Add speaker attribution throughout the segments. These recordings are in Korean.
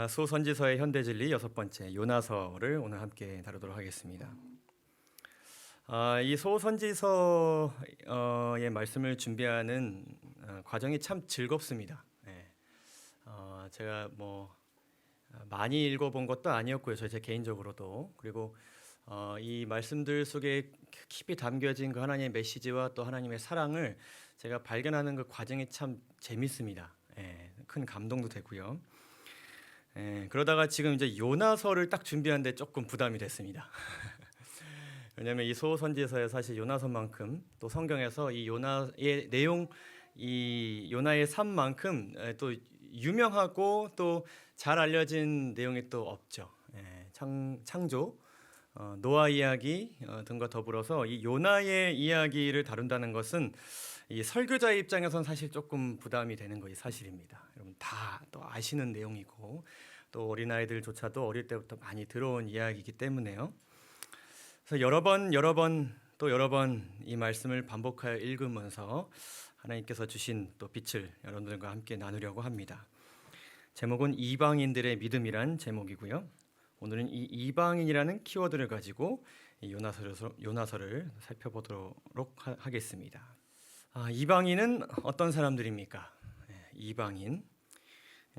Speaker 1: 소선지서의 현대진리 6번째 요나서를 오늘 함께 다루도록 하겠습니다. 이 소선지서의 말씀을 준비하는 과정이 참 즐겁습니다. 제가 많이 읽어본 것도 아니었고요. 제 개인적으로도. 그리고 이 말씀들 속에 깊이 담겨진 그 하나님의 메시지와 또 하나님의 사랑을 제가 발견하는 그 과정이 참 재밌습니다. 큰 감동도 되고요. 그러다가 지금 이제 요나서를 딱 준비하는데 조금 부담이 됐습니다. 왜냐하면 이 소선지서에 사실 요나서만큼 또 성경에서 이 요나의 내용, 이 요나의 삶만큼 또 유명하고 또 잘 알려진 내용이 또 없죠. 창조, 노아 이야기 등과 더불어서 이 요나의 이야기를 다룬다는 것은 이 설교자의 입장에선 사실 조금 부담이 되는 것이 사실입니다. 여러분 다 또 아시는 내용이고 또 어린아이들조차도 어릴 때부터 많이 들어온 이야기이기 때문에요. 그래서 여러 번 이 말씀을 반복하여 읽으면서 하나님께서 주신 또 빛을 여러분들과 함께 나누려고 합니다. 제목은 이방인들의 믿음이란 제목이고요. 오늘은 이 이방인이라는 키워드를 가지고 이 요나서를 살펴보도록 하겠습니다. 이방인은 어떤 사람들입니까? 이방인.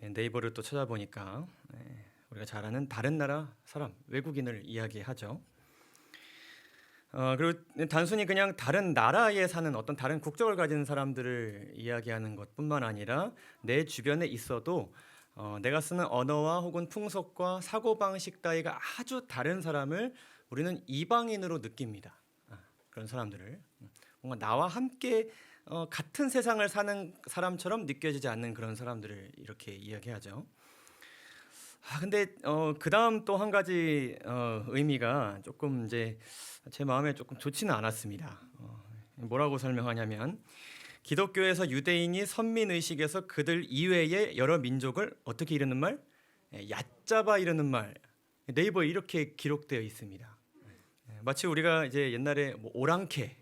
Speaker 1: 네이버를 또 찾아보니까 우리가 잘 아는 다른 나라 사람, 외국인을 이야기하죠. 그리고 단순히 그냥 다른 나라에 사는 어떤 다른 국적을 가진 사람들을 이야기하는 것뿐만 아니라 내 주변에 있어도 내가 쓰는 언어와 혹은 풍속과 사고방식 따위가 아주 다른 사람을 우리는 이방인으로 느낍니다. 그런 사람들을 뭔가 나와 함께 같은 세상을 사는 사람처럼 느껴지지 않는 그런 사람들을 이렇게 이야기하죠. 근데 그 다음 또 한 가지 의미가 조금 이제 제 마음에 조금 좋지는 않았습니다. 뭐라고 설명하냐면 기독교에서 유대인이 선민의식에서 그들 이외의 여러 민족을 어떻게 이르는 말? 얕잡아 이르는 말. 네이버에 이렇게 기록되어 있습니다. 마치 우리가 이제 옛날에 오랑캐,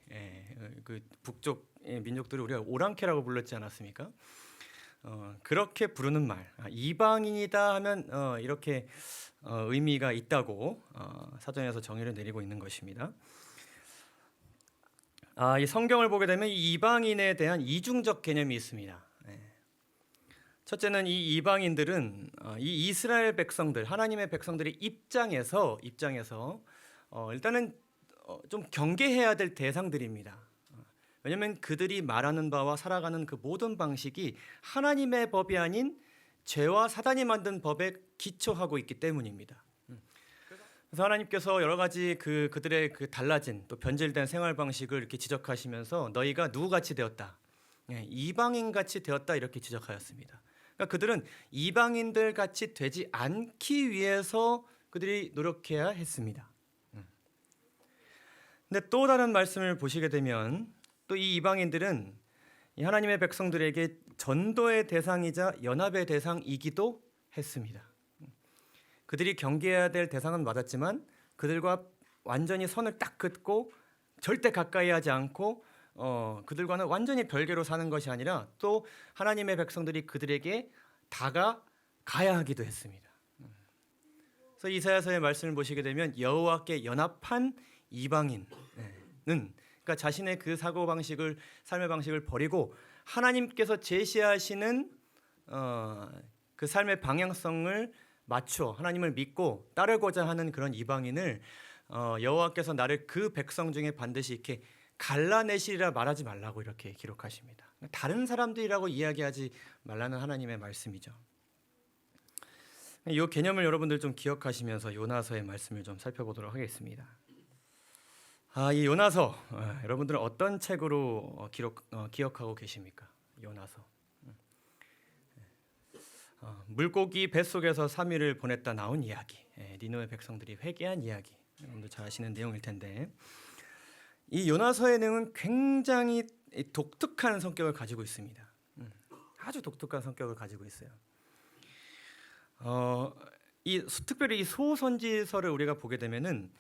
Speaker 1: 그 북쪽 민족들을 우리가 오랑캐라고 불렀지 않았습니까? 그렇게 부르는 말, 이방인이다 하면 이렇게 의미가 있다고 사전에서 정의를 내리고 있는 것입니다. 이 성경을 보게 되면 이 이방인에 대한 이중적 개념이 있습니다. 첫째는 이 이방인들은 이 이스라엘 백성들, 하나님의 백성들의 입장에서 일단은 좀 경계해야 될 대상들입니다. 왜냐하면 그들이 말하는 바와 살아가는 그 모든 방식이 하나님의 법이 아닌 죄와 사단이 만든 법에 기초하고 있기 때문입니다. 그래서 하나님께서 여러 가지 그들의 그 달라진 또 변질된 생활 방식을 이렇게 지적하시면서 너희가 누구같이 되었다, 이방인 같이 되었다 이렇게 지적하였습니다. 그러니까 그들은 이방인들 같이 되지 않기 위해서 그들이 노력해야 했습니다. 근데 또 다른 말씀을 보시게 되면 또 이 이방인들은 이 하나님의 백성들에게 전도의 대상이자 연합의 대상이기도 했습니다. 그들이 경계해야 될 대상은 맞았지만 그들과 완전히 선을 딱 긋고 절대 가까이 하지 않고 그들과는 완전히 별개로 사는 것이 아니라 또 하나님의 백성들이 그들에게 다가가야 하기도 했습니다. 그래서 이사야서의 말씀을 보시게 되면 여호와께 연합한 이방인은 그러니까 자신의 그 사고방식을, 삶의 방식을 버리고 하나님께서 제시하시는 그 삶의 방향성을 맞춰 하나님을 믿고 따르고자 하는 그런 이방인을 여호와께서 나를 그 백성 중에 반드시 이렇게 갈라내시리라 말하지 말라고 이렇게 기록하십니다. 다른 사람들이라고 이야기하지 말라는 하나님의 말씀이죠. 이 개념을 여러분들 좀 기억하시면서 요나서의 말씀을 좀 살펴보도록 하겠습니다. 이 요나서 여러분들은 어떤 책으로 기억하고 계십니까? 요나서. 물고기 뱃속에서 3일을 보냈다 나온 이야기, 니느웨 백성들이 회개한 이야기, 여러분들 잘 아시는 내용일 텐데 이 요나서의 내용은 굉장히 독특한 성격을 가지고 있습니다. 아주 독특한 성격을 가지고 있어요. 특별히 이 소선지서를 우리가 보게 되면은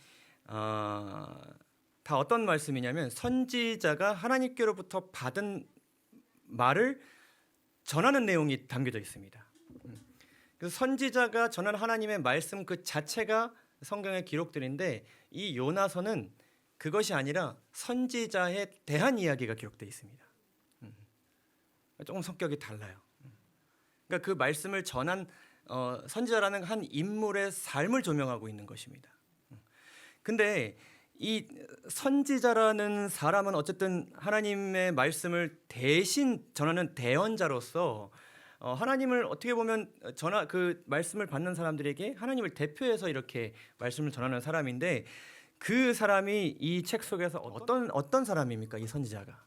Speaker 1: 다 어떤 말씀이냐면 선지자가 하나님께로부터 받은 말을 전하는 내용이 담겨져 있습니다. 그래서 선지자가 전한 하나님의 말씀 그 자체가 성경의 기록들인데 이 요나서는 그것이 아니라 선지자에 대한 이야기가 기록되어 있습니다. 조금 성격이 달라요. 그러니까 그 말씀을 전한 선지자라는 한 인물의 삶을 조명하고 있는 것입니다. 근데 이 선지자라는 사람은 어쨌든 하나님의 말씀을 대신 전하는 대언자로서 하나님을 어떻게 보면 그 말씀을 받는 사람들에게 하나님을 대표해서 이렇게 말씀을 전하는 사람인데 그 사람이 이 책 속에서 어떤 사람입니까? 이 선지자가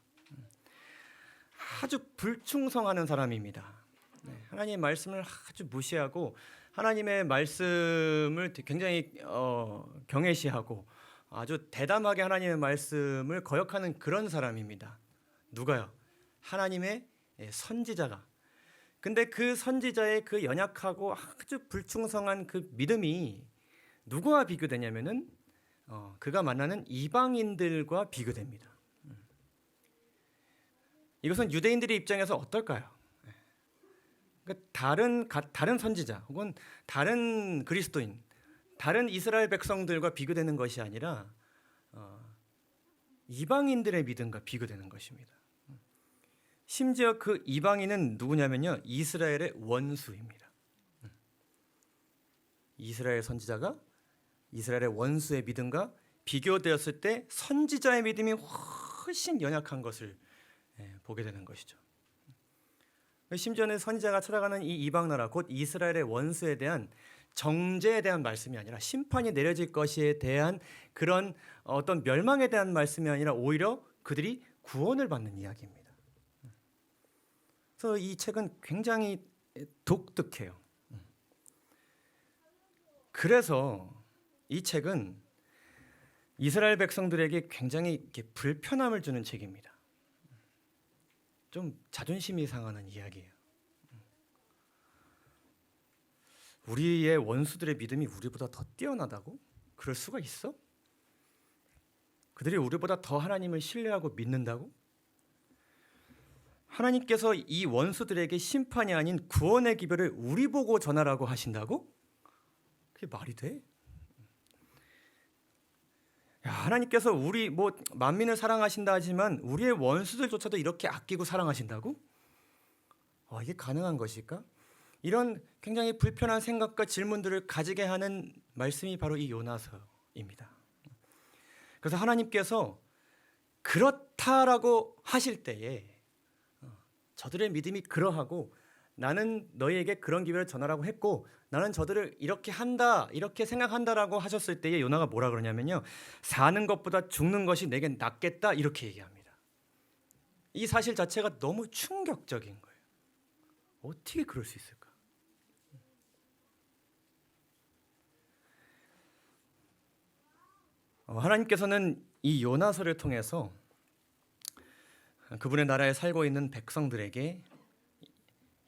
Speaker 1: 아주 불충성하는 사람입니다. 하나님의 말씀을 아주 무시하고 하나님의 말씀을 굉장히 경외시하고 아주 대담하게 하나님의 말씀을 거역하는 그런 사람입니다. 누가요? 하나님의 선지자가. 근데 그 선지자의 그 연약하고 아주 불충성한 그 믿음이 누구와 비교되냐면은 그가 만나는 이방인들과 비교됩니다. 이것은 유대인들의 입장에서 어떨까요? 그러니까 다른 선지자 혹은 다른 그리스도인, 다른 이스라엘 백성들과 비교되는 것이 아니라 이방인들의 믿음과 비교되는 것입니다. 심지어 그 이방인은 누구냐면요, 이스라엘의 원수입니다. 이스라엘 선지자가 이스라엘의 원수의 믿음과 비교되었을 때 선지자의 믿음이 훨씬 연약한 것을 보게 되는 것이죠. 심지어는 선지자가 찾아가는 이 이방 나라 곧 이스라엘의 원수에 대한 정죄에 대한 말씀이 아니라 심판이 내려질 것에 대한 그런 어떤 멸망에 대한 말씀이 아니라 오히려 그들이 구원을 받는 이야기입니다. 그래서 이 책은 굉장히 독특해요. 그래서 이 책은 이스라엘 백성들에게 굉장히 이렇게 불편함을 주는 책입니다. 좀 자존심이 상하는 이야기예요. 우리의 원수들의 믿음이 우리보다 더 뛰어나다고? 그럴 수가 있어? 그들이 우리보다 더 하나님을 신뢰하고 믿는다고? 하나님께서 이 원수들에게 심판이 아닌 구원의 기별을 우리 보고 전하라고 하신다고? 그게 말이 돼? 하나님께서 우리 만민을 사랑하신다 하지만 우리의 원수들조차도 이렇게 아끼고 사랑하신다고? 이게 가능한 것일까? 이런 굉장히 불편한 생각과 질문들을 가지게 하는 말씀이 바로 이 요나서입니다. 그래서 하나님께서 그렇다라고 하실 때에 저들의 믿음이 그러하고 나는 너희에게 그런 기별을 전하라고 했고 나는 저들을 이렇게 한다 이렇게 생각한다라고 하셨을 때에 요나가 뭐라 그러냐면요, 사는 것보다 죽는 것이 내겐 낫겠다 이렇게 얘기합니다. 이 사실 자체가 너무 충격적인 거예요. 어떻게 그럴 수 있을까? 하나님께서는 이 요나서를 통해서 그분의 나라에 살고 있는 백성들에게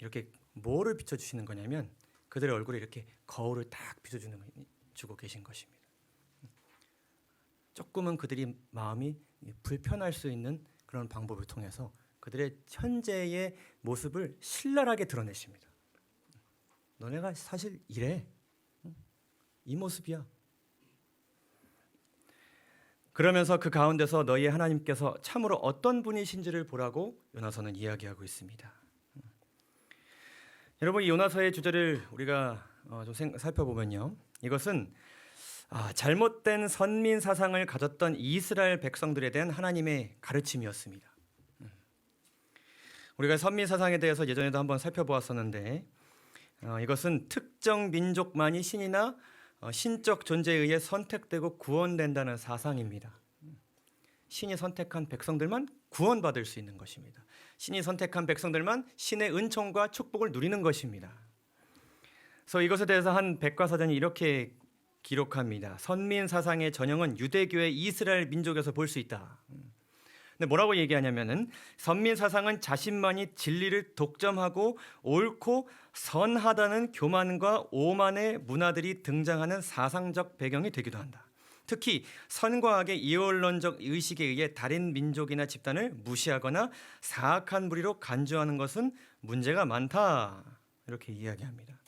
Speaker 1: 이렇게 뭐를 비춰주시는 거냐면 그들의 얼굴에 이렇게 거울을 딱 비춰주고 계신 것입니다. 조금은 그들이 마음이 불편할 수 있는 그런 방법을 통해서 그들의 현재의 모습을 신랄하게 드러내십니다. 너네가 사실 이래. 이 모습이야. 그러면서 그 가운데서 너희의 하나님께서 참으로 어떤 분이신지를 보라고 요나서는 이야기하고 있습니다. 여러분, 이 요나서의 주제를 우리가 좀 살펴보면요, 이것은 잘못된 선민 사상을 가졌던 이스라엘 백성들에 대한 하나님의 가르침이었습니다. 우리가 선민 사상에 대해서 예전에도 한번 살펴보았었는데 이것은 특정 민족만이 신이나 신적 존재에 의해 선택되고 구원된다는 사상입니다. 신이 선택한 백성들만 구원받을 수 있는 것입니다. 신이 선택한 백성들만 신의 은총과 축복을 누리는 것입니다. 그래서 이것에 대해서 한 백과사전이 이렇게 기록합니다. 선민 사상의 전형은 유대교의 이스라엘 민족에서 볼 수 있다. 근데 뭐라고 얘기하냐면은 선민 사상은 자신만이 진리를 독점하고 옳고 선하다는 교만과 오만의 문화들이 등장하는 사상적 배경이 되기도 한다. 특히 선과 악의 이원론적 의식에 의해 다른 민족이나 집단을 무시하거나 사악한 무리로 간주하는 것은 문제가 많다. 이렇게 이야기합니다.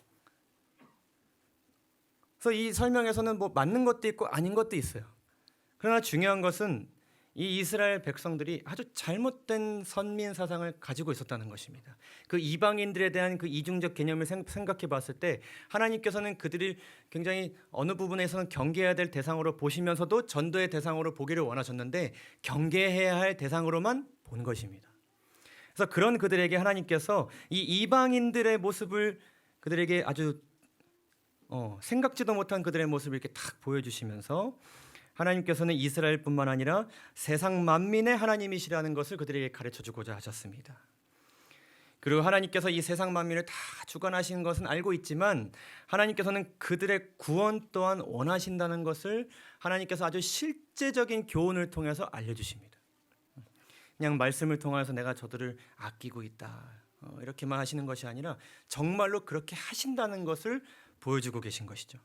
Speaker 1: 그래서 이 설명에서는 뭐 맞는 것도 있고 아닌 것도 있어요. 그러나 중요한 것은 이 이스라엘 백성들이 아주 잘못된 선민 사상을 가지고 있었다는 것입니다. 그 이방인들에 대한 그 이중적 개념을 생각해 봤을 때 하나님께서는 그들이 굉장히 어느 부분에서는 경계해야 될 대상으로 보시면서도 전도의 대상으로 보기를 원하셨는데 경계해야 할 대상으로만 본 것입니다. 그래서 그런 그들에게 하나님께서 이 이방인들의 모습을 그들에게 아주 생각지도 못한 그들의 모습을 이렇게 탁 보여주시면서 하나님께서는 이스라엘뿐만 아니라 세상 만민의 하나님이시라는 것을 그들에게 가르쳐주고자 하셨습니다. 그리고 하나님께서 이 세상 만민을 다 주관하시는 것은 알고 있지만 하나님께서는 그들의 구원 또한 원하신다는 것을 하나님께서 아주 실제적인 교훈을 통해서 알려주십니다. 그냥 말씀을 통해서 내가 저들을 아끼고 있다 이렇게만 하시는 것이 아니라 정말로 그렇게 하신다는 것을 보여주고 계신 것이죠.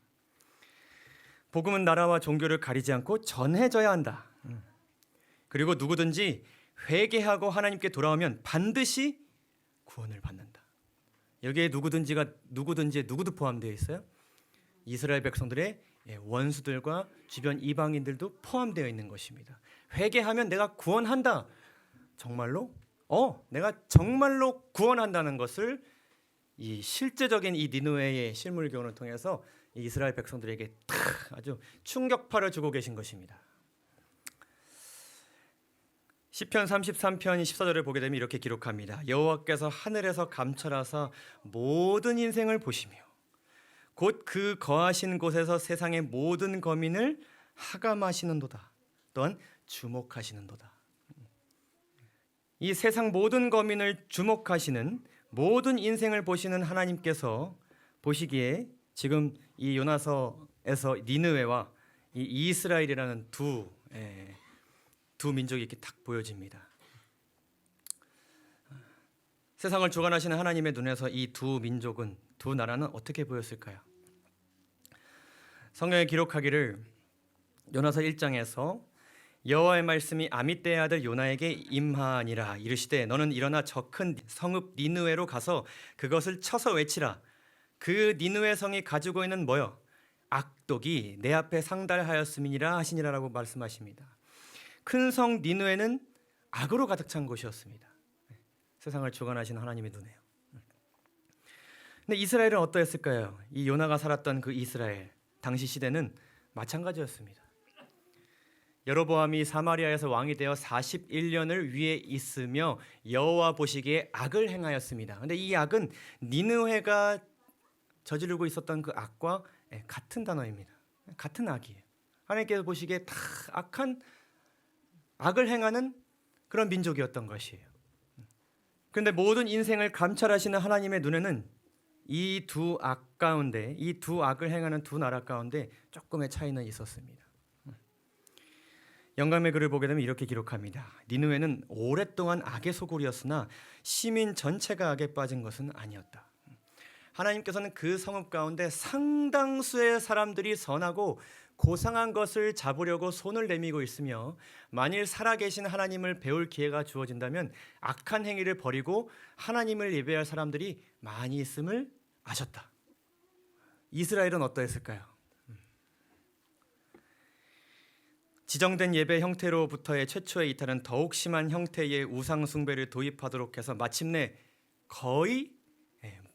Speaker 1: 복음은 나라와 종교를 가리지 않고 전해져야 한다. 그리고 누구든지 회개하고 하나님께 돌아오면 반드시 구원을 받는다. 여기에 누구든지에 누구도 포함되어 있어요? 이스라엘 백성들의 원수들과 주변 이방인들도 포함되어 있는 것입니다. 회개하면 내가 구원한다. 정말로? 내가 정말로 구원한다는 것을 이 실제적인 이 니느웨의 실물 교훈을 통해서 이스라엘 백성들에게 아주 충격파를 주고 계신 것입니다. 시편 33편 14절을 보게 되면 이렇게 기록합니다. 여호와께서 하늘에서 감찰하사 모든 인생을 보시며 곧 그 거하신 곳에서 세상의 모든 거민을 하감하시는도다. 또한 주목하시는도다. 이 세상 모든 거민을 주목하시는 모든 인생을 보시는 하나님께서 보시기에 지금 이 요나서에서 니느웨와 이 이스라엘이라는 두 민족이 이렇게 딱 보여집니다. 세상을 주관하시는 하나님의 눈에서 이 두 민족은, 두 나라는 어떻게 보였을까요? 성경에 기록하기를 요나서 1장에서 여호와의 말씀이 아미떼의 아들 요나에게 임하니라 이르시되 너는 일어나 저 큰 성읍 니느웨로 가서 그것을 쳐서 외치라. 그 니느웨 성이 가지고 있는 뭐요? 악독이 내 앞에 상달하였음이니라 하시니라라고 말씀하십니다. 큰 성 니느웨는 악으로 가득 찬 곳이었습니다. 세상을 주관하시는 하나님의 눈에요. 근데 이스라엘은 어떠했을까요? 이 요나가 살았던 그 이스라엘 당시 시대는 마찬가지였습니다. 여로보암이 사마리아에서 왕이 되어 41년을 위에 있으며 여호와 보시기에 악을 행하였습니다. 근데 이 악은 니느웨가 저지르고 있었던 그 악과 같은 단어입니다. 같은 악이에요. 하나님께서 보시기에 다 악한 악을 행하는 그런 민족이었던 것이에요. 그런데 모든 인생을 감찰하시는 하나님의 눈에는 이 두 악 가운데, 이 두 악을 행하는 두 나라 가운데 조금의 차이는 있었습니다. 영감의 글을 보게 되면 이렇게 기록합니다. 니느웨는 오랫동안 악의 소굴이었으나 시민 전체가 악에 빠진 것은 아니었다. 하나님께서는 그 성읍 가운데 상당수의 사람들이 선하고 고상한 것을 잡으려고 손을 내밀고 있으며 만일 살아계신 하나님을 배울 기회가 주어진다면 악한 행위를 버리고 하나님을 예배할 사람들이 많이 있음을 아셨다. 이스라엘은 어떠했을까요? 지정된 예배 형태로부터의 최초의 이탈은 더욱 심한 형태의 우상 숭배를 도입하도록 해서 마침내 거의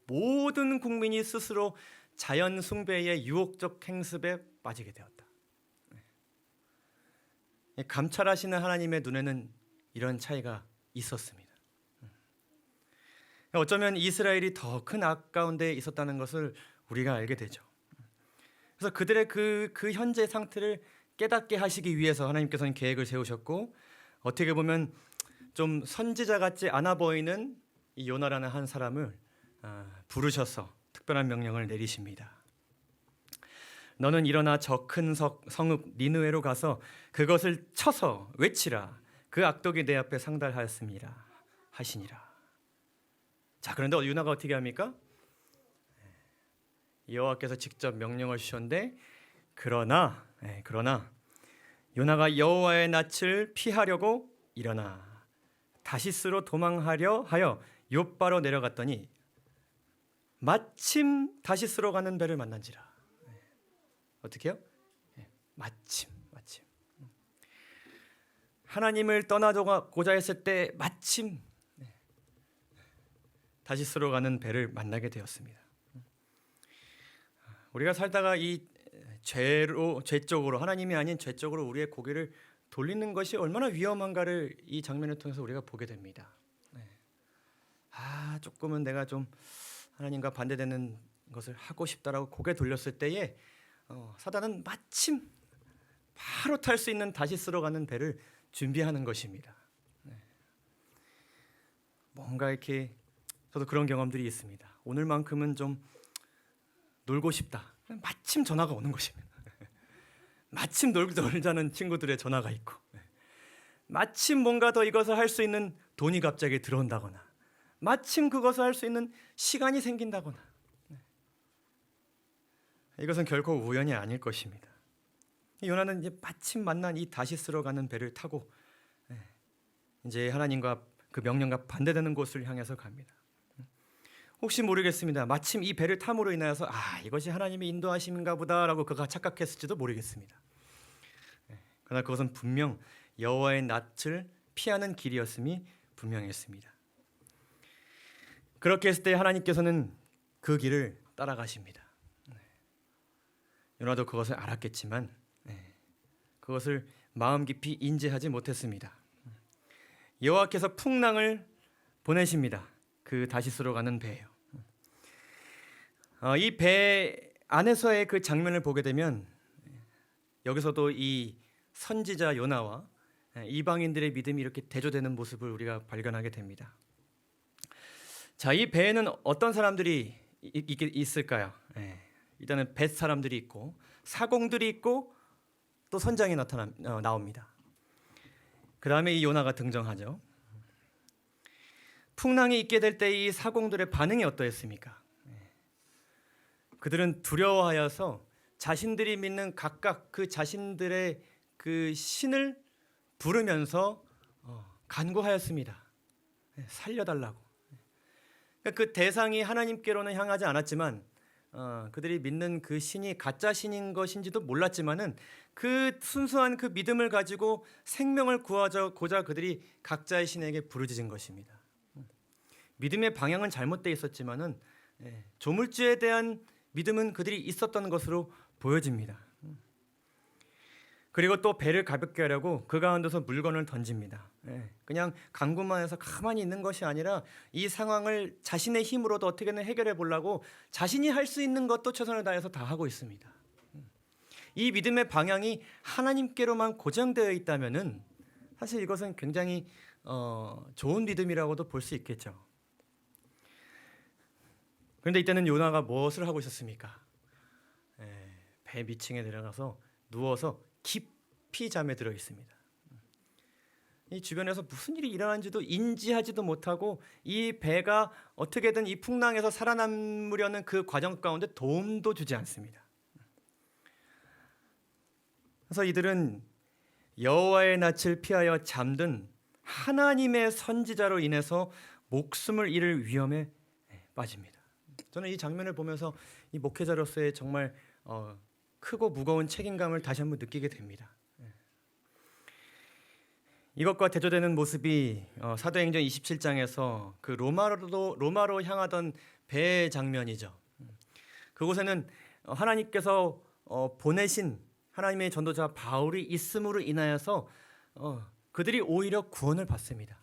Speaker 1: 모든 국민이 스스로 자연 숭배의 유혹적 행습에 빠지게 되었다. 감찰하시는 하나님의 눈에는 이런 차이가 있었습니다. 어쩌면 이스라엘이 더 큰 악 가운데 있었다는 것을 우리가 알게 되죠. 그래서 그들의 그 현재 상태를 깨닫게 하시기 위해서 하나님께서는 계획을 세우셨고 어떻게 보면 좀 선지자 같지 않아 보이는 이 요나라는 한 사람을 부르셔서 특별한 명령을 내리십니다. 너는 일어나 저 큰 성읍 니느웨로 가서 그것을 쳐서 외치라. 그 악독이 내 앞에 상달하였습니다. 하시니라. 자, 그런데 요나가 어떻게 합니까? 여호와께서 직접 명령을 주셨는데 그러나 요나가 여호와의 낯을 피하려고 일어나 다시스로 도망하려 하여 욥바로 내려갔더니 마침 다시스로 가는 배를 만난지라. 어떻게 해요? 마침. 하나님을 떠나고자 했을 때 마침 다시스로 가는 배를 만나게 되었습니다. 우리가 살다가 이 죄 쪽으로, 하나님이 아닌 죄 쪽으로 우리의 고개를 돌리는 것이 얼마나 위험한가를 이 장면을 통해서 우리가 보게 됩니다. 조금은 내가 좀 하나님과 반대되는 것을 하고 싶다라고 고개 돌렸을 때에 사단은 마침 바로 탈 수 있는 다시스로 가는 배를 준비하는 것입니다. 뭔가 이렇게 저도 그런 경험들이 있습니다. 오늘만큼은 좀 놀고 싶다. 마침 전화가 오는 것입니다. 마침 놀자는 친구들의 전화가 있고, 마침 뭔가 더 이것을 할 수 있는 돈이 갑자기 들어온다거나, 마침 그것을 할 수 있는 시간이 생긴다거나, 이것은 결코 우연이 아닐 것입니다. 요나는 이제 마침 만난 이 다시스로 가는 배를 타고 이제 하나님과 그 명령과 반대되는 곳을 향해서 갑니다. 혹시 모르겠습니다. 마침 이 배를 탐으로 인하여서 이것이 하나님의 인도하심인가 보다라고 그가 착각했을지도 모르겠습니다. 그러나 그것은 분명 여호와의 낯을 피하는 길이었음이 분명했습니다. 그렇게 했을 때 하나님께서는 그 길을 따라가십니다. 요나도 그것을 알았겠지만 그것을 마음 깊이 인지하지 못했습니다. 여호와께서 풍랑을 보내십니다. 그 다시스로 가는 배예요. 이 배 안에서의 그 장면을 보게 되면 여기서도 이 선지자 요나와 이방인들의 믿음이 이렇게 대조되는 모습을 우리가 발견하게 됩니다. 자, 이 배에는 어떤 사람들이 있을까요? 일단은 뱃 사람들이 있고 사공들이 있고 또 선장이 나옵니다. 그 다음에 이 요나가 등장하죠. 풍랑이 있게 될 때 이 사공들의 반응이 어떠했습니까? 그들은 두려워하여서 자신들이 믿는 각각 그 자신들의 그 신을 부르면서 간구하였습니다. 살려달라고. 그 대상이 하나님께로는 향하지 않았지만 그들이 믿는 그 신이 가짜 신인 것인지도 몰랐지만은 그 순수한 그 믿음을 가지고 생명을 구하고자 그들이 각자의 신에게 부르짖은 것입니다. 믿음의 방향은 잘못되어 있었지만은 조물주에 대한 믿음은 그들이 있었던 것으로 보여집니다. 그리고 또 배를 가볍게 하려고 그 가운데서 물건을 던집니다. 그냥 간구만 해서 가만히 있는 것이 아니라 이 상황을 자신의 힘으로도 어떻게든 해결해 보려고 자신이 할 수 있는 것도 최선을 다해서 다 하고 있습니다. 이 믿음의 방향이 하나님께로만 고정되어 있다면은 사실 이것은 굉장히 좋은 믿음이라고도 볼 수 있겠죠. 그런데 이때는 요나가 무엇을 하고 있었습니까? 배 밑층에 내려가서 누워서 깊이 잠에 들어 있습니다. 이 주변에서 무슨 일이 일어난지도 인지하지도 못하고 이 배가 어떻게든 이 풍랑에서 살아남으려는 그 과정 가운데 도움도 주지 않습니다. 그래서 이들은 여호와의 낯을 피하여 잠든 하나님의 선지자로 인해서 목숨을 잃을 위험에 빠집니다. 저는 이 장면을 보면서 이 목회자로서의 정말 크고 무거운 책임감을 다시 한번 느끼게 됩니다. 이것과 대조되는 모습이 사도행전 27장에서 그 로마로 향하던 배 장면이죠. 그곳에는 하나님께서 보내신 하나님의 전도자 바울이 있음으로 인하여서 그들이 오히려 구원을 받습니다.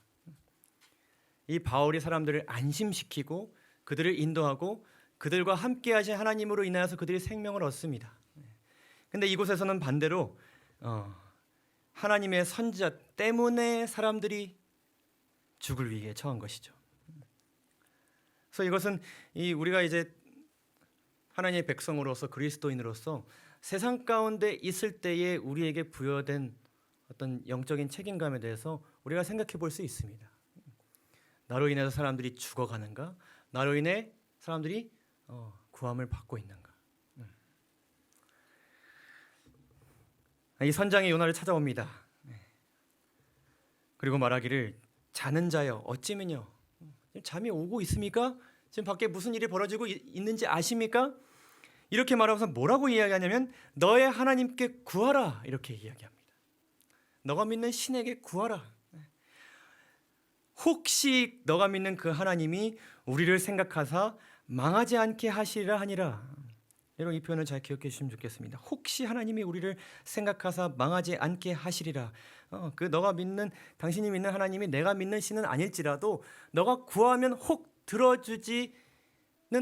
Speaker 1: 이 바울이 사람들을 안심시키고 그들을 인도하고 그들과 함께 하신 하나님으로 인하여서 그들이 생명을 얻습니다. 근데 이곳에서는 반대로 하나님의 선지자 때문에 사람들이 죽을 위기에 처한 것이죠. 그래서 이것은 우리가 이제 하나님의 백성으로서 그리스도인으로서 세상 가운데 있을 때에 우리에게 부여된 어떤 영적인 책임감에 대해서 우리가 생각해 볼 수 있습니다. 나로 인해서 사람들이 죽어가는가? 나로 인해 사람들이 구함을 받고 있는가? 이 선장이 요나를 찾아옵니다. 그리고 말하기를 자는 자여 어찌면요 잠이 오고 있습니까? 지금 밖에 무슨 일이 벌어지고 있는지 아십니까? 이렇게 말하면서 뭐라고 이야기하냐면 너의 하나님께 구하라 이렇게 이야기합니다. 너가 믿는 신에게 구하라. 혹시 너가 믿는 그 하나님이 우리를 생각하사 망하지 않게 하시리라 하니라. 여러분 이 표현을 잘 기억해 주시면 좋겠습니다. 혹시 하나님이 우리를 생각하사 망하지 않게 하시리라. 그 너가 믿는 당신이 믿는 하나님이 내가 믿는 신은 아닐지라도 너가 구하면 혹 들어주지는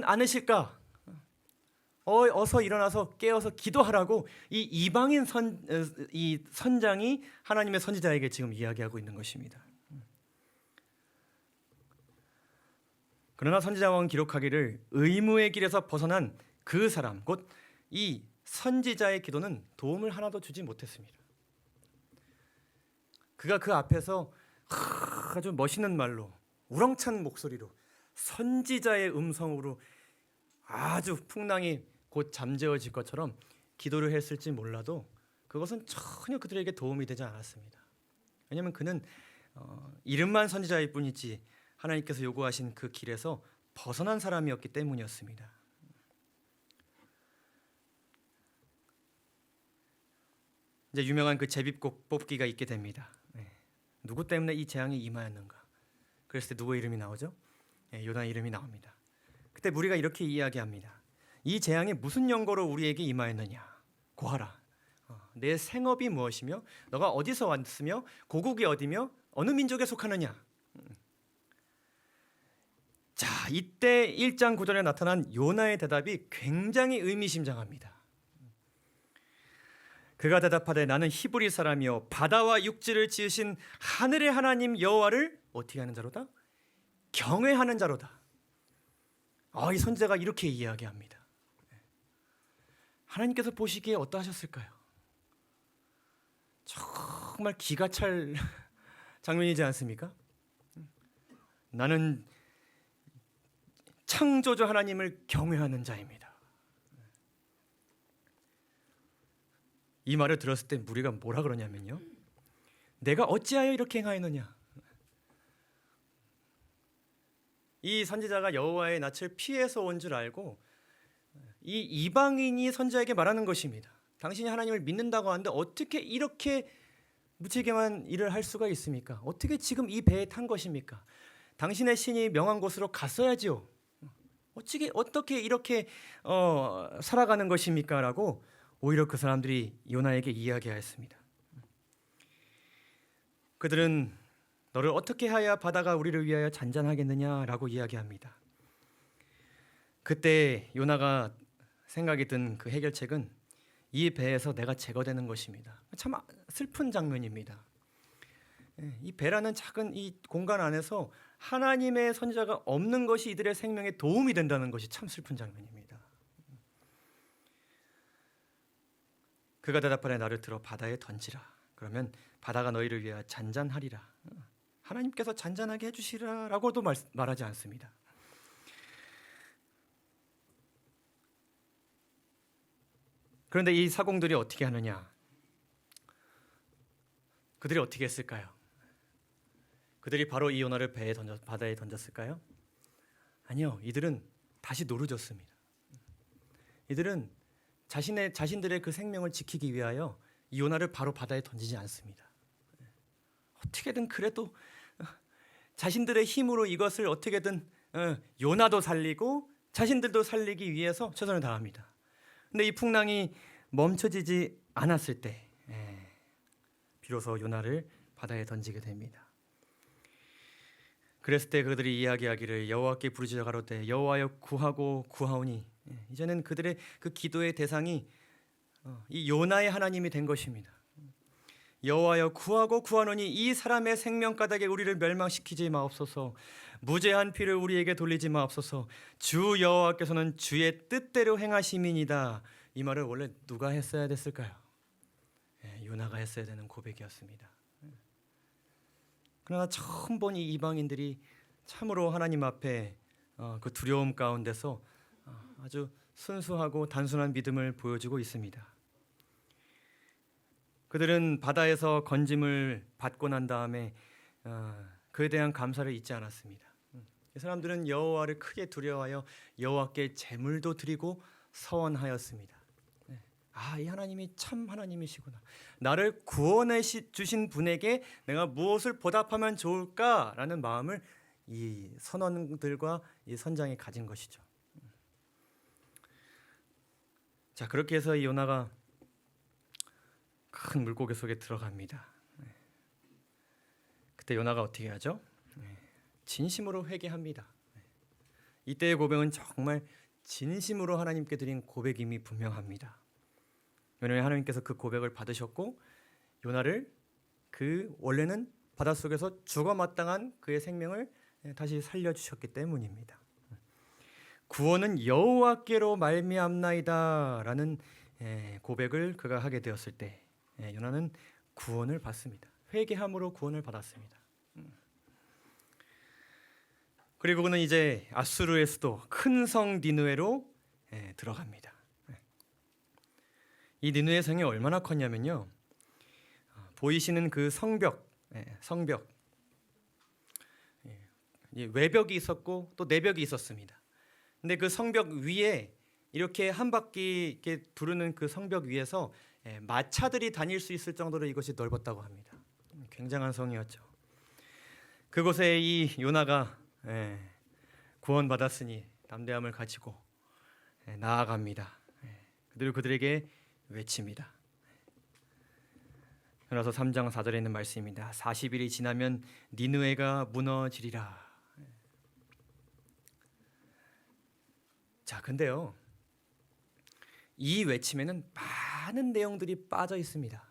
Speaker 1: 않으실까? 어서 일어나서 깨어서 기도하라고 이 이방인 이 선장이 하나님의 선지자에게 지금 이야기하고 있는 것입니다. 그러나 선지자왕은 기록하기를 의무의 길에서 벗어난 그 사람 곧 이 선지자의 기도는 도움을 하나도 주지 못했습니다. 그가 그 앞에서 아주 멋있는 말로 우렁찬 목소리로 선지자의 음성으로 아주 풍랑이 곧 잠재워질 것처럼 기도를 했을지 몰라도 그것은 전혀 그들에게 도움이 되지 않았습니다. 왜냐하면 그는 이름만 선지자일 뿐이지 하나님께서 요구하신 그 길에서 벗어난 사람이었기 때문이었습니다. 이제 유명한 그 제비꽃 뽑기가 있게 됩니다. 누구 때문에 이 재앙이 임하였는가? 그랬을 때 누구의 이름이 나오죠? 요나의 이름이 나옵니다. 그때 무리가 이렇게 이야기합니다. 이 재앙이 무슨 연고로 우리에게 임하였느냐? 고하라. 내 생업이 무엇이며 너가 어디서 왔으며 고국이 어디며 어느 민족에 속하느냐? 자, 이때 1장 9절에 나타난 요나의 대답이 굉장히 의미심장합니다. 그가 대답하되 나는 히브리 사람이요 바다와 육지를 지으신 하늘의 하나님 여호와를 어떻게 하는 자로다? 경외하는 자로다. 이 선지자가 이렇게 이야기합니다. 하나님께서 보시기에 어떠하셨을까요? 정말 기가 찰 장면이지 않습니까? 나는 창조주 하나님을 경외하는 자입니다. 이 말을 들었을 때 무리가 뭐라 그러냐면요. 내가 어찌하여 이렇게 행하였느냐. 이 선지자가 여호와의 낯을 피해서 온 줄 알고 이 이방인이 선지자에게 말하는 것입니다. 당신이 하나님을 믿는다고 하는데 어떻게 이렇게 무책임한 일을 할 수가 있습니까? 어떻게 지금 이 배에 탄 것입니까? 당신의 신이 명한 곳으로 갔어야지요. 어떻게 이렇게 살아가는 것입니까? 라고 오히려 그 사람들이 요나에게 이야기하였습니다. 그들은 너를 어떻게 하여야 바다가 우리를 위하여 잔잔하겠느냐라고 이야기합니다. 그때 요나가 생각이 든 그 해결책은 이 배에서 내가 제거되는 것입니다. 참 슬픈 장면입니다. 이 배라는 작은 이 공간 안에서 하나님의 선지자가 없는 것이 이들의 생명에 도움이 된다는 것이 참 슬픈 장면입니다. 그가 대답하되 나를 들어 바다에 던지라. 그러면 바다가 너희를 위하여 잔잔하리라. 하나님께서 잔잔하게 해주시라라고도 말하지 않습니다. 그런데 이 사공들이 어떻게 하느냐? 그들이 어떻게 했을까요? 그들이 바로 이 요나를 바다에 던졌을까요? 아니요, 이들은 다시 노루졌습니다. 이들은 자신들의 그 생명을 지키기 위하여 이 요나를 바로 바다에 던지지 않습니다. 어떻게든 그래도 자신들의 힘으로 이것을 어떻게든 요나도 살리고 자신들도 살리기 위해서 최선을 다합니다. 근데 이 풍랑이 멈춰지지 않았을 때 비로소 요나를 바다에 던지게 됩니다. 그랬을 때 그들이 이야기하기를 여호와께 부르짖어 가로되 여호와여 구하고 구하오니. 이제는 그들의 그 기도의 대상이 이 요나의 하나님이 된 것입니다. 여호와여 구하고 구하노니 이 사람의 생명가닥에 우리를 멸망시키지 마옵소서. 무죄한 피를 우리에게 돌리지 마옵소서. 주 여호와께서는 주의 뜻대로 행하심이니이다. 이 말을 원래 누가 했어야 됐을까요? 요나가 했어야 되는 고백이었습니다. 그러나 처음 본 이 이방인들이 참으로 하나님 앞에 그 두려움 가운데서 아주 순수하고 단순한 믿음을 보여주고 있습니다. 그들은 바다에서 건짐을 받고 난 다음에 그에 대한 감사를 잊지 않았습니다. 이 사람들은 여호와를 크게 두려워하여 여호와께 제물도 드리고 서원하였습니다. 이 하나님이 참 하나님이시구나. 나를 구원해 주신 분에게 내가 무엇을 보답하면 좋을까라는 마음을 이 선원들과 이 선장이 가진 것이죠. 자, 그렇게 해서 이 요나가 큰 물고기 속에 들어갑니다. 그때 요나가 어떻게 하죠? 진심으로 회개합니다. 이때의 고백은 정말 진심으로 하나님께 드린 고백임이 분명합니다. 왜냐하면 하나님께서 그 고백을 받으셨고 요나를 그 원래는 바닷속에서 죽어 마땅한 그의 생명을 다시 살려주셨기 때문입니다. 구원은 여호와께로 말미암나이다라는 고백을 그가 하게 되었을 때 요나는 구원을 받습니다. 회개함으로 구원을 받았습니다. 그리고 그는 이제 아수르의 수도 큰 성 니느웨로 들어갑니다. 이 니느웨 성이 얼마나 컸냐면요, 보이시는 그 성벽 외벽이 있었고 또 내벽이 있었습니다. 근데 그 성벽 위에 이렇게 한 바퀴 이렇게 두르는 그 성벽 위에서 마차들이 다닐 수 있을 정도로 이것이 넓었다고 합니다. 굉장한 성이었죠. 그곳에 이 요나가 구원받았으니 담대함을 가지고 나아갑니다. 그리고 그들에게 외칩니다. 그래서 3장 4절에 있는 말씀입니다. 40일이 지나면 니느웨가 무너지리라. 자, 근데요, 이 외침에는 많은 내용들이 빠져 있습니다.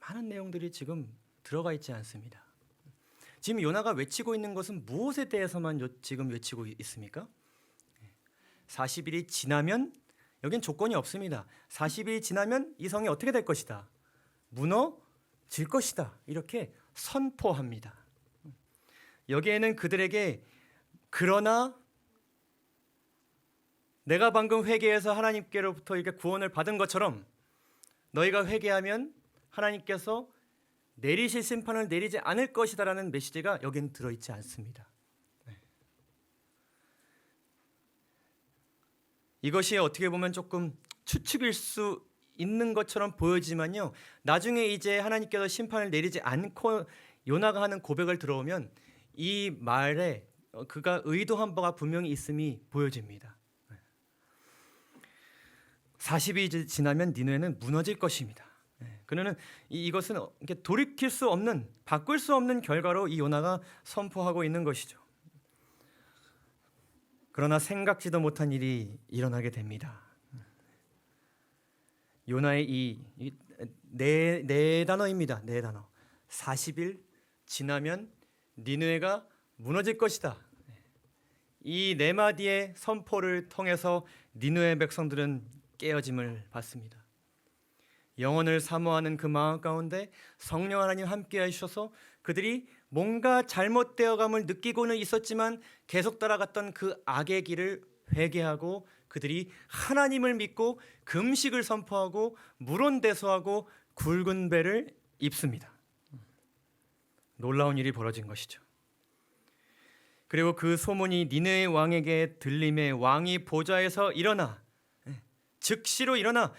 Speaker 1: 많은 내용들이 지금 들어가 있지 않습니다. 지금 요나가 외치고 있는 것은 무엇에 대해서만 지금 외치고 있습니까? 40일이 지나면, 여긴 조건이 없습니다. 40일이 지나면 이 성이 어떻게 될 것이다, 무너질 것이다, 이렇게 선포합니다. 여기에는 그들에게 그러나 내가 방금 회개해서 하나님께로부터 이렇게 구원을 받은 것처럼 너희가 회개하면 하나님께서 내리실 심판을 내리지 않을 것이다라는 메시지가 여기는 들어있지 않습니다. 이것이 어떻게 보면 조금 추측일 수 있는 것처럼 보여지만요, 나중에 이제 하나님께서 심판을 내리지 않고 요나가 하는 고백을 들어오면 이 말에 그가 의도한 바가 분명히 있음이 보여집니다. 40일이 지나면 니느웨는 무너질 것입니다. 그는 이것은 돌이킬 수 없는, 바꿀 수 없는 결과로 이 요나가 선포하고 있는 것이죠. 그러나 생각지도 못한 일이 일어나게 됩니다. 요나의 네 단어입니다. 네 단어. 40일 지나면 니느웨가 무너질 것이다. 이 네 마디의 선포를 통해서 니느웨 백성들은 깨어짐을 받습니다. 영혼을 사모하는 그 마음 가운데 성령 하나님 함께 하셔서 그들이 뭔가 잘못되어감을 느끼고는 있었지만 계속 따라갔던 그 악의 길을 회개하고 그들이 하나님을 믿고 금식을 선포하고 물온대소하고 굵은 배를 입습니다. 놀라운 일이 벌어진 것이죠. 그리고 그 소문이 니느웨 왕에게 들림에 왕이 보좌에서 일어나, 즉시로 일어나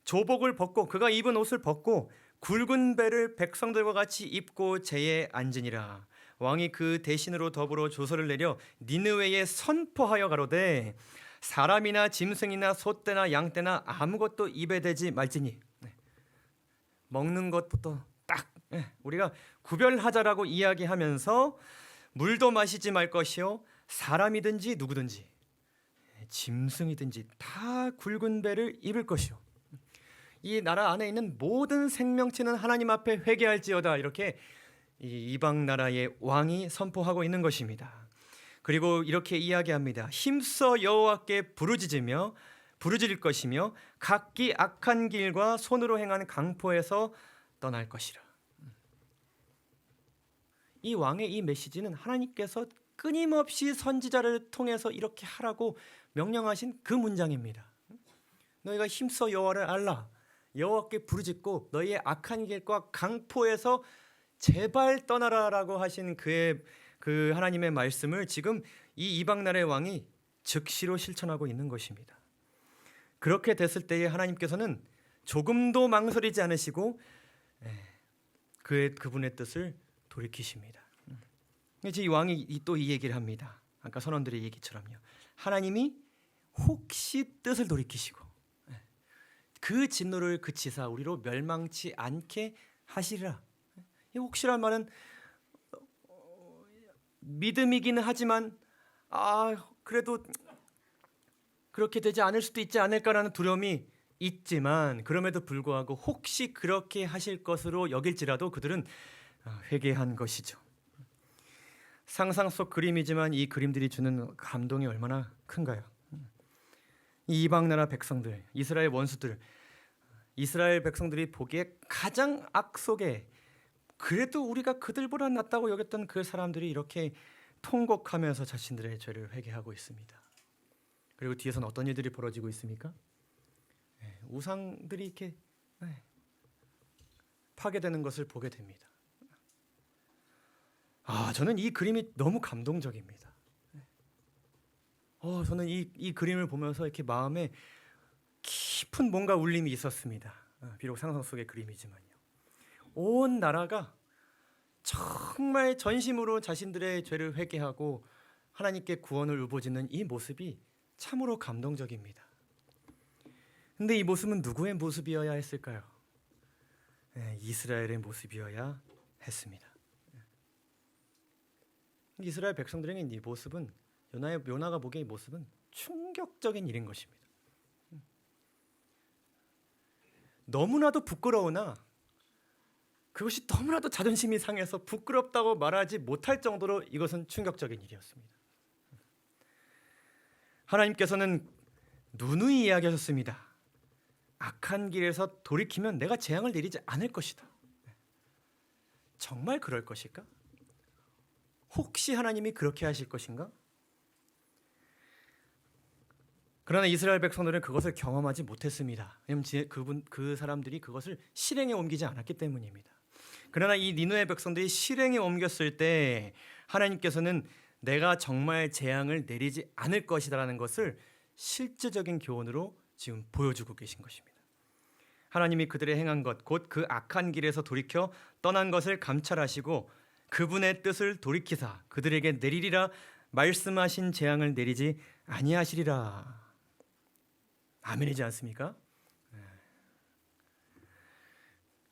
Speaker 1: 조복을 벗고 그가 입은 옷을 벗고 굵은 배를 백성들과 같이 입고 제에 앉으니라. 왕이 그 대신으로 더불어 조서를 내려 니느웨에 선포하여 가로되 사람이나 짐승이나 소떼나 양떼나 아무것도 입에 대지 말지니. 먹는 것부터 딱 우리가 구별하자라고 이야기하면서 물도 마시지 말 것이요 사람이든지 누구든지 짐승이든지 다 굵은 배를 입을 것이요 이 나라 안에 있는 모든 생명체는 하나님 앞에 회개할지어다, 이렇게 이방 나라의 왕이 선포하고 있는 것입니다. 그리고 이렇게 이야기합니다. 힘써 여호와께 부르짖을 것이며 각기 악한 길과 손으로 행한 강포에서 떠날 것이라. 이 왕의 이 메시지는 하나님께서 끊임없이 선지자를 통해서 이렇게 하라고 명령하신 그 문장입니다. 너희가 힘써 여호와를 알라, 여호와께 부르짖고 너희의 악한 길과 강포에서 제발 떠나라라고 하신 그 하나님의 말씀을 지금 이 이방 나라의 왕이 즉시로 실천하고 있는 것입니다. 그렇게 됐을 때에 하나님께서는 조금도 망설이지 않으시고 그분의 뜻을 돌이키십니다. 이제 이 왕이 또 이 얘기를 합니다. 아까 선원들의 얘기처럼요. 하나님이 혹시 뜻을 돌이키시고 그 진노를 그치사 우리로 멸망치 않게 하시리라. 이 혹시란 말은 믿음이기는 하지만 그래도 그렇게 되지 않을 수도 있지 않을까라는 두려움이 있지만 그럼에도 불구하고 혹시 그렇게 하실 것으로 여길지라도 그들은 회개한 것이죠. 상상 속 그림이지만 이 그림들이 주는 감동이 얼마나 큰가요? 이 이방 나라 백성들, 이스라엘 원수들, 이스라엘 백성들이 보기에 가장 악속에 그래도 우리가 그들보다 낫다고 여겼던 그 사람들이 이렇게 통곡하면서 자신들의 죄를 회개하고 있습니다. 그리고 뒤에서는 어떤 일들이 벌어지고 있습니까? 우상들이 이렇게 파괴되는 것을 보게 됩니다. 저는 이 그림이 너무 감동적입니다. 저는 이 그림을 보면서 이렇게 마음에 깊은 뭔가 울림이 있었습니다. 비록 상상 속의 그림이지만요. 온 나라가 정말 전심으로 자신들의 죄를 회개하고 하나님께 구원을 울부짖는 이 모습이 참으로 감동적입니다. 근데 이 모습은 누구의 모습이어야 했을까요? 이스라엘의 모습이어야 했습니다. 이스라엘 백성들에게 이 모습은 요나가 보기에 이 모습은 충격적인 일인 것입니다. 너무나도 부끄러우나 그것이 너무나도 자존심이 상해서 부끄럽다고 말하지 못할 정도로 이것은 충격적인 일이었습니다. 하나님께서는 누누이 이야기하셨습니다. 악한 길에서 돌이키면 내가 재앙을 내리지 않을 것이다. 정말 그럴 것일까? 혹시 하나님이 그렇게 하실 것인가? 그러나 이스라엘 백성들은 그것을 경험하지 못했습니다. 왜냐하면 그 사람들이 그것을 실행에 옮기지 않았기 때문입니다. 그러나 이 니느웨 백성들이 실행에 옮겼을 때 하나님께서는 내가 정말 재앙을 내리지 않을 것이다라는 것을 실제적인 교훈으로 지금 보여주고 계신 것입니다. 하나님이 그들의 행한 것, 곧 그 악한 길에서 돌이켜 떠난 것을 감찰하시고 그분의 뜻을 돌이키사 그들에게 내리리라 말씀하신 재앙을 내리지 아니하시리라. 아멘이지 않습니까?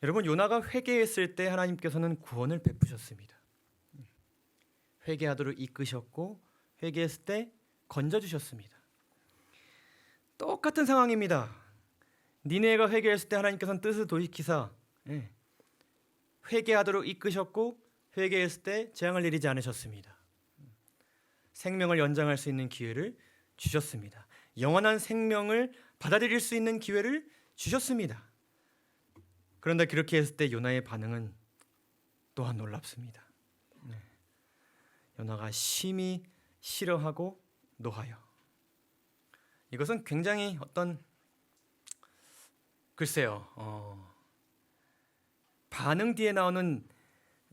Speaker 1: 여러분, 요나가 회개했을 때 하나님께서는 구원을 베푸셨습니다. 회개하도록 이끄셨고 회개했을 때 건져주셨습니다. 똑같은 상황입니다. 니네가 회개했을 때 하나님께서는 뜻을 돌이키사 회개하도록 이끄셨고 회개했을 때 재앙을 내리지 않으셨습니다. 생명을 연장할 수 있는 기회를 주셨습니다. 영원한 생명을 받아들일 수 있는 기회를 주셨습니다. 그런데 그렇게 했을 때 요나의 반응은 또한 놀랍습니다. 요나가 심히 싫어하고 노하여. 이것은 굉장히 글쎄요. 반응 뒤에 나오는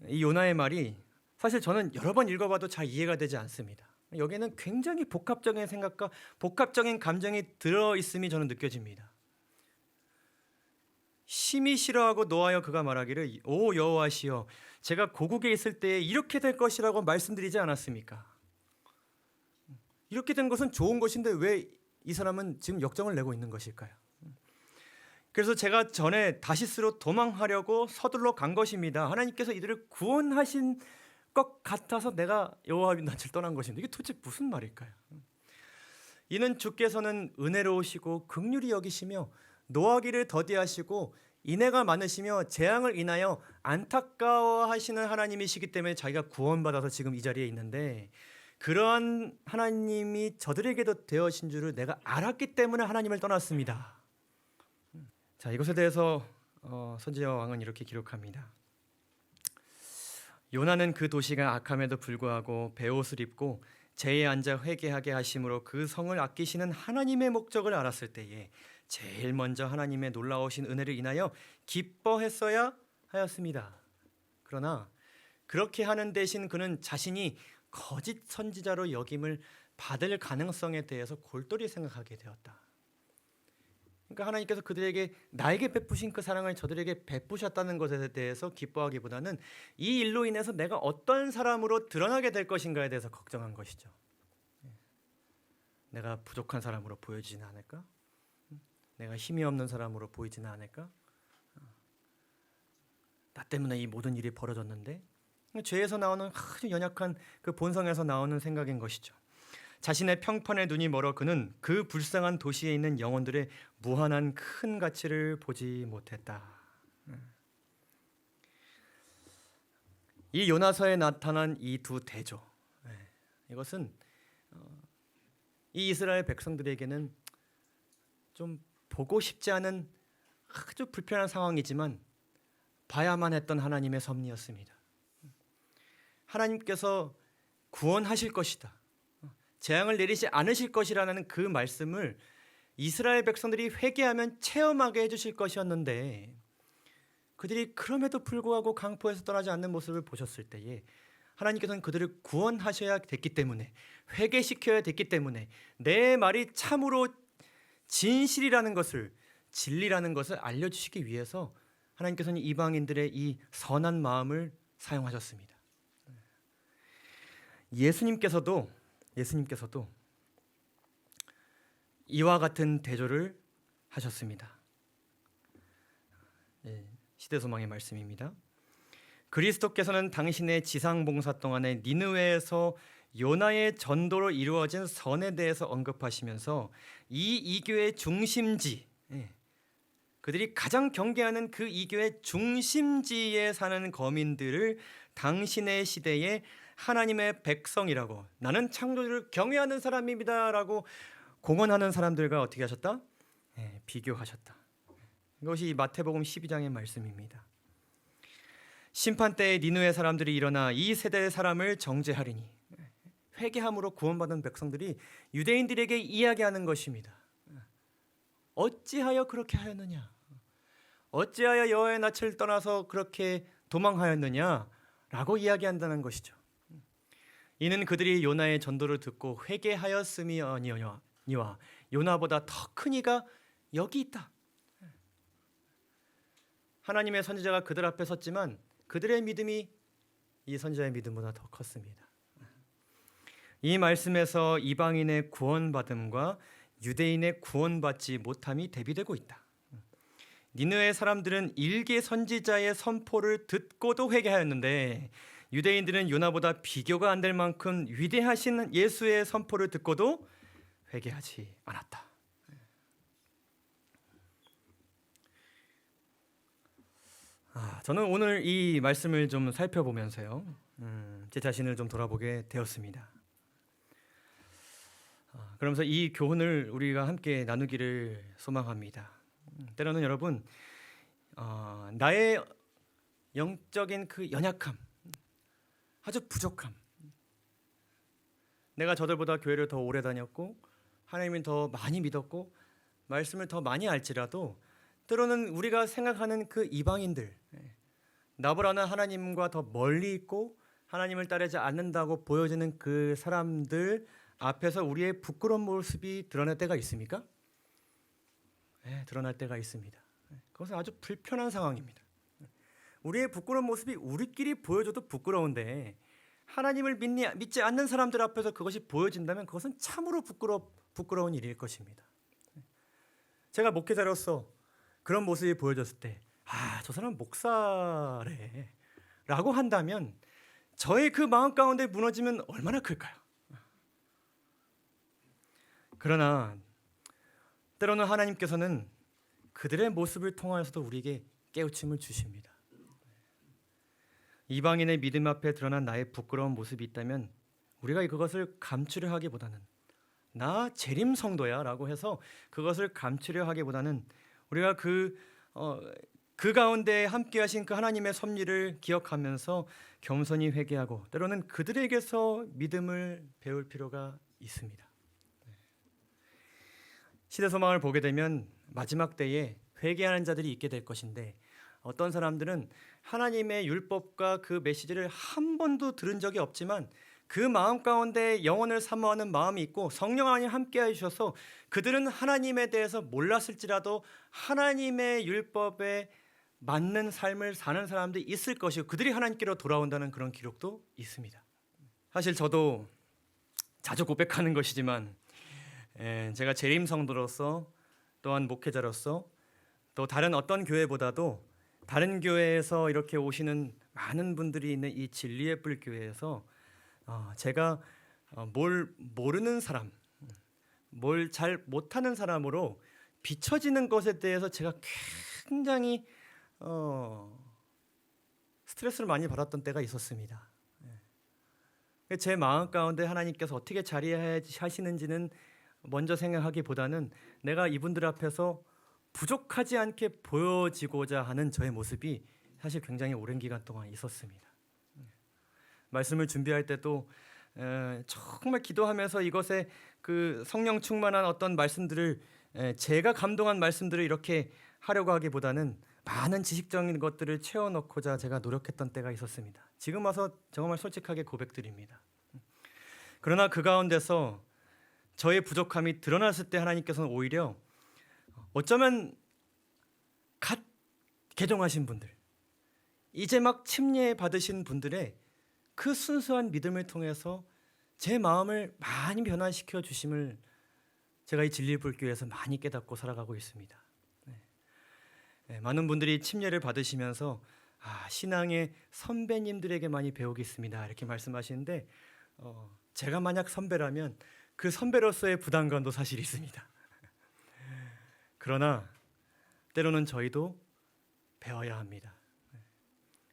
Speaker 1: 이 요나의 말이 사실 저는 여러 번 읽어봐도 잘 이해가 되지 않습니다. 여기에는 굉장히 복합적인 생각과 복합적인 감정이 들어있음이 저는 느껴집니다. 심히 싫어하고 노하여 그가 말하기를 오 여호와시여 제가 고국에 있을 때에 이렇게 될 것이라고 말씀드리지 않았습니까? 이렇게 된 것은 좋은 것인데 왜 이 사람은 지금 역정을 내고 있는 것일까요? 그래서 제가 전에 다시스로 도망하려고 서둘러 간 것입니다. 하나님께서 이들을 구원하신 것 같아서 내가 여호와의 낯을 떠난 것입니다. 이게 도대체 무슨 말일까요? 이는 주께서는 은혜로우시고 긍휼히 여기시며 노하기를 더디하시고 인애가 많으시며 재앙을 인하여 안타까워하시는 하나님이시기 때문에 자기가 구원받아서 지금 이 자리에 있는데 그러한 하나님이 저들에게도 되어신 줄을 내가 알았기 때문에 하나님을 떠났습니다. 자, 이것에 대해서 선지자 왕은 이렇게 기록합니다. 요나는 그 도시가 악함에도 불구하고 베옷을 입고 제에 앉아 회개하게 하심으로 그 성을 아끼시는 하나님의 목적을 알았을 때에 제일 먼저 하나님의 놀라우신 은혜를 인하여 기뻐했어야 하였습니다. 그러나 그렇게 하는 대신 그는 자신이 거짓 선지자로 여김을 받을 가능성에 대해서 골똘히 생각하게 되었다. 그러니까 하나님께서 그들에게 나에게 베푸신 그 사랑을 저들에게 베푸셨다는 것에 대해서 기뻐하기보다는 이 일로 인해서 내가 어떤 사람으로 드러나게 될 것인가에 대해서 걱정한 것이죠. 내가 부족한 사람으로 보여지지는 않을까? 내가 힘이 없는 사람으로 보이지는 않을까? 나 때문에 이 모든 일이 벌어졌는데, 죄에서 나오는 아주 연약한 그 본성에서 나오는 생각인 것이죠. 자신의 평판에 눈이 멀어 그는 그 불쌍한 도시에 있는 영혼들의 무한한 큰 가치를 보지 못했다. 이 요나서에 나타난 이 두 대조, 이것은 이 이스라엘 백성들에게는 좀 보고 싶지 않은 아주 불편한 상황이지만 봐야만 했던 하나님의 섭리였습니다. 하나님께서 구원하실 것이다, 재앙을 내리지 않으실 것이라는 그 말씀을 이스라엘 백성들이 회개하면 체험하게 해주실 것이었는데, 그들이 그럼에도 불구하고 강포에서 떠나지 않는 모습을 보셨을 때에 하나님께서는 그들을 구원하셔야 됐기 때문에, 회개시켜야 됐기 때문에, 내 말이 참으로 진실이라는 것을, 진리라는 것을 알려주시기 위해서 하나님께서는 이방인들의 이 선한 마음을 사용하셨습니다. 예수님께서도 이와 같은 대조를 하셨습니다. 시대소망의 말씀입니다. 그리스도께서는 당신의 지상봉사 동안에 니느웨에서 요나의 전도로 이루어진 선에 대해서 언급하시면서 이 이교의 중심지, 그들이 가장 경계하는 그 이교의 중심지에 사는 거민들을 당신의 시대에 하나님의 백성이라고, 나는 창조주를 경외하는 사람입니다라고 공언하는 사람들과 어떻게 하셨다? 비교하셨다. 이것이 마태복음 12장의 말씀입니다. 심판 때에 니느웨 사람들이 일어나 이 세대의 사람을 정죄하리니, 회개함으로 구원받은 백성들이 유대인들에게 이야기하는 것입니다. 어찌하여 그렇게 하였느냐? 어찌하여 여호와의 낯을 떠나서 그렇게 도망하였느냐라고 이야기한다는 것이죠. 이는 그들이 요나의 전도를 듣고 회개하였음이 아니오니와 요나보다 더 큰 이가 여기 있다. 하나님의 선지자가 그들 앞에 섰지만 그들의 믿음이 이 선지자의 믿음보다 더 컸습니다. 이 말씀에서 이방인의 구원받음과 유대인의 구원받지 못함이 대비되고 있다. 니느웨 사람들은 일개 선지자의 선포를 듣고도 회개하였는데, 유대인들은 요나보다 비교가 안 될 만큼 위대하신 예수의 선포를 듣고도 회개하지 않았다. 저는 오늘 이 말씀을 좀 살펴보면서요, 제 자신을 좀 돌아보게 되었습니다. 그러면서 이 교훈을 우리가 함께 나누기를 소망합니다. 때로는 여러분, 나의 영적인 그 연약함, 아주 부족함, 내가 저들보다 교회를 더 오래 다녔고 하나님을 더 많이 믿었고 말씀을 더 많이 알지라도, 때로는 우리가 생각하는 그 이방인들, 나보다는 하나님과 더 멀리 있고 하나님을 따르지 않는다고 보여지는 그 사람들 앞에서 우리의 부끄러운 모습이 드러날 때가 있습니까? 드러날 때가 있습니다. 그것은 아주 불편한 상황입니다. 우리의 부끄러운 모습이 우리끼리 보여줘도 부끄러운데, 하나님을 믿지 않는 사람들 앞에서 그것이 보여진다면 그것은 참으로 부끄러운 일일 것입니다. 제가 목회자로서 그런 모습이 보여졌을 때, 저 사람 목사래 라고 한다면 저의 그 마음 가운데 무너지면 얼마나 클까요? 그러나 때로는 하나님께서는 그들의 모습을 통하여서도 우리에게 깨우침을 주십니다. 이방인의 믿음 앞에 드러난 나의 부끄러운 모습이 있다면 우리가 그것을 감추려 하기보다는, 나 재림 성도야 라고 해서 그것을 감추려 하기보다는, 우리가 그 가운데 함께 하신 그 하나님의 섭리를 기억하면서 겸손히 회개하고 때로는 그들에게서 믿음을 배울 필요가 있습니다. 시대소망을 보게 되면 마지막 때에 회개하는 자들이 있게 될 것인데, 어떤 사람들은 하나님의 율법과 그 메시지를 한 번도 들은 적이 없지만 그 마음 가운데 영혼을 사모하는 마음이 있고 성령 하나님 함께해 주셔서 그들은 하나님에 대해서 몰랐을지라도 하나님의 율법에 맞는 삶을 사는 사람들이 있을 것이고 그들이 하나님께로 돌아온다는 그런 기록도 있습니다. 사실 저도 자주 고백하는 것이지만 제가 재림 성도로서 또한 목회자로서 또 다른 어떤 교회보다도 다른 교회에서 이렇게 오시는 많은 분들이 있는 이 진리의 뿔 교회에서 제가 뭘 모르는 사람, 뭘 잘 못하는 사람으로 비춰지는 것에 대해서 제가 굉장히 스트레스를 많이 받았던 때가 있었습니다. 제 마음 가운데 하나님께서 어떻게 자리하시는지는 먼저 생각하기보다는 내가 이분들 앞에서 부족하지 않게 보여지고자 하는 저의 모습이 사실 굉장히 오랜 기간 동안 있었습니다. 말씀을 준비할 때도 정말 기도하면서 이것에 그 성령 충만한 어떤 말씀들을 제가 감동한 말씀들을 이렇게 하려고 하기보다는 많은 지식적인 것들을 채워넣고자 제가 노력했던 때가 있었습니다. 지금 와서 정말 솔직하게 고백드립니다. 그러나 그 가운데서 저의 부족함이 드러났을 때 하나님께서는 오히려 어쩌면 갓 개종하신 분들, 이제 막 침례 받으신 분들의 그 순수한 믿음을 통해서 제 마음을 많이 변화시켜 주심을 제가 이 진리의 불교에서 많이 깨닫고 살아가고 있습니다. 많은 분들이 침례를 받으시면서 신앙의 선배님들에게 많이 배우겠습니다 이렇게 말씀하시는데 제가 만약 선배라면 그 선배로서의 부담감도 사실 있습니다. 그러나 때로는 저희도 배워야 합니다.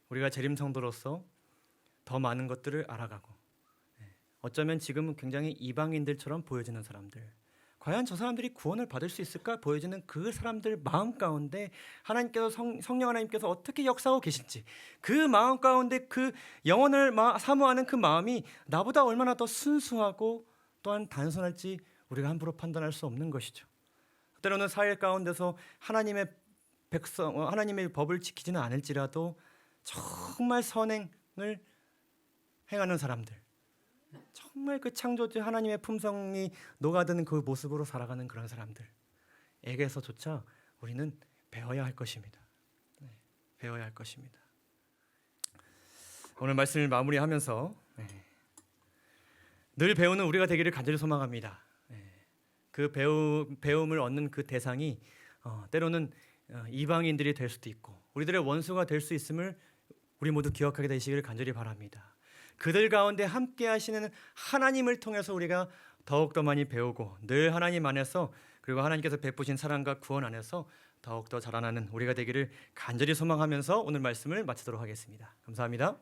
Speaker 1: 우리가 재림 성도로서 더 많은 것들을 알아가고 어쩌면 지금은 굉장히 이방인들처럼 보여지는 사람들, 과연 저 사람들이 구원을 받을 수 있을까 보여지는 그 사람들 마음 가운데 하나님께서 성령 하나님께서 어떻게 역사하고 계실지, 그 마음 가운데 그 영혼을 사모하는 그 마음이 나보다 얼마나 더 순수하고 또한 단순할지 우리가 함부로 판단할 수 없는 것이죠. 때로는 사회 가운데서 하나님의 백성, 하나님의 법을 지키지는 않을지라도 정말 선행을 행하는 사람들, 정말 그 창조주 하나님의 품성이 녹아드는 그 모습으로 살아가는 그런 사람들에게서조차 우리는 배워야 할 것입니다. 배워야 할 것입니다. 오늘 말씀을 마무리하면서 늘 배우는 우리가 되기를 간절히 소망합니다. 그 배움을 얻는 그 대상이 때로는 이방인들이 될 수도 있고 우리들의 원수가 될 수 있음을 우리 모두 기억하게 되시기를 간절히 바랍니다. 그들 가운데 함께 하시는 하나님을 통해서 우리가 더욱더 많이 배우고 늘 하나님 안에서 그리고 하나님께서 베푸신 사랑과 구원 안에서 더욱더 자라나는 우리가 되기를 간절히 소망하면서 오늘 말씀을 마치도록 하겠습니다. 감사합니다.